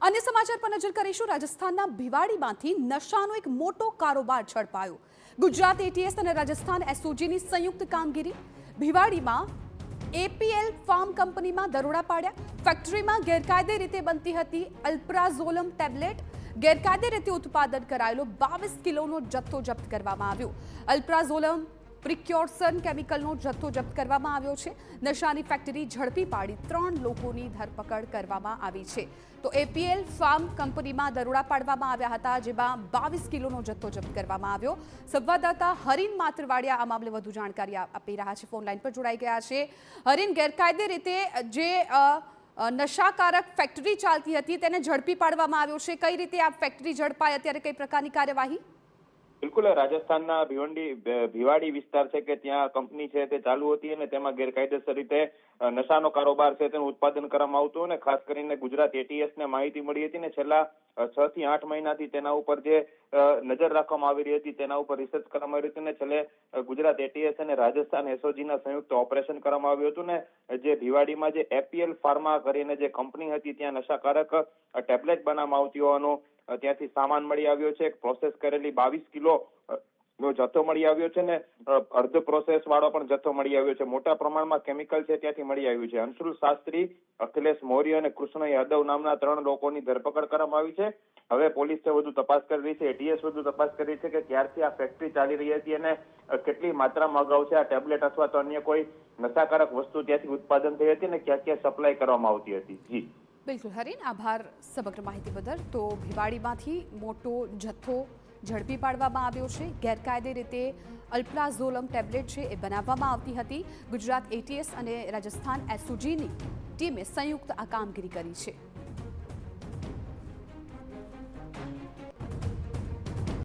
अन्य समाचार पर नजर કરીશું। રાજસ્થાનના ભિવાડીમાંથી નશાનો એક મોટો કારોબાર ઝડપાયો। ગુજરાત એટીએસ અને રાજસ્થાન એસઓજીની સંયુક્ત કામગીરી। ભિવાડીમાં એપીએલ ફાર્મ કંપનીમાં દરોડા પાડ્યા। ફેક્ટરીમાં ગેરકાયદે રીતે બનતી હતી અલ્પ્રાઝોલમ ટેબ્લેટ। ગેરકાયદે રીતે ઉત્પાદન કરાયેલો 22 કિલોનો જથ્થો જપ્ત કરવામાં આવ્યો। અલ્પ્રાઝોલમ પ્રિક્યોર્સન કેમિકલનો જથ્થો જપ્ત કરવામાં આવ્યો છે। નશાની ફેક્ટરી ઝડપી પાડી 3 લોકોની ધરપકડ કરવામાં આવી છે। તો એપીએલ ફાર્મ કંપનીમાં દરોડા પાડવામાં આવ્યા હતા, જેમાં 22 કિલોનો જથ્થો જપ્ત કરવામાં આવ્યો। સંવાદદાતા હરીન માત્રવાડિયા આ મામલે વધુ જાણકારી આપી રહ્યા છે, ફોન લાઈન પર જોડાઈ ગયા છે। હરીન, ગેરકાયદે રીતે જે નશાકારક ફેક્ટરી ચાલતી હતી તેને ઝડપી પાડવામાં આવ્યો છે। કઈ રીતે આ ફેક્ટરી ઝડપાઈ, અત્યારે કઈ પ્રકારની કાર્યવાહી? બિલકુલ, રાજસ્થાનના ભિવાડી વિસ્તાર છે કે ત્યાં કંપની છે તે ચાલુ હતી અને તેમાં ગેરકાયદેસર રીતે નશાનો કારોબાર છે તેનું ઉત્પાદન કરવામાં આવતું, અને ખાસ કરીને ગુજરાત એટીએસને માહિતી મળી હતી ને છેલ્લા 6 થી 8 મહિનાથી તેના ઉપર જે નજર રાખવામાં આવી રહી હતી તેના ઉપર રિસર્ચ કરવામાં આવી હતી અને છેલ્લે ગુજરાત એટીએસ અને રાજસ્થાન એસઓજીના સંયુક્ત ઓપરેશન કરવામાં આવ્યું હતું ને જે ભિવાડીમાં જે એપીએલ ફાર્મા કરીને જે કંપની હતી ત્યાં નશાકારક ટેબ્લેટ બનાવવામાં આવતી હોવાનું ત્યાંથી સામાન મળી આવ્યો છે। પ્રોસેસ કરેલી 22 કિલો નો જથ્થો મળી આવ્યો છે ને અર્ધ પ્રોસેસ વાળો પણ જથ્થો મળી આવ્યો છે। મોટા પ્રમાણમાં કેમિકલ છે ત્યાંથી મળી આવ્યું છે। અંશુલ શાસ્ત્રી, અખિલેશ મૌર્ય અને કૃષ્ણ યાદવ નામના 3 લોકોની ધરપકડ કરવામાં આવી છે। હવે પોલીસ વધુ તપાસ કરી રહી છે, એટીએસ વધુ તપાસ કરી રહી છે કે ક્યારથી આ ફેક્ટરી ચાલી રહી હતી અને કેટલી માત્રામાં અગાઉ છે આ ટેબ્લેટ અથવા તો અન્ય કોઈ નશાકારક વસ્તુ ત્યાંથી ઉત્પાદન થઈ હતી અને ક્યાં ક્યાં સપ્લાય કરવામાં આવતી હતી। જી બિલકુલ હરીન, આભાર સમગ્ર માહિતી બદલ। તો ભિવાડીમાંથી મોટો જથ્થો ઝડપી પાડવામાં આવ્યો છે। ગેરકાયદે રીતે અલ્પ્રાઝોલમ ટેબ્લેટ છે એ બનાવવામાં આવતી હતી। ગુજરાત એટીએસ અને રાજસ્થાન એસઓજીની ટીમે સંયુક્ત આ કામગીરી કરી છે।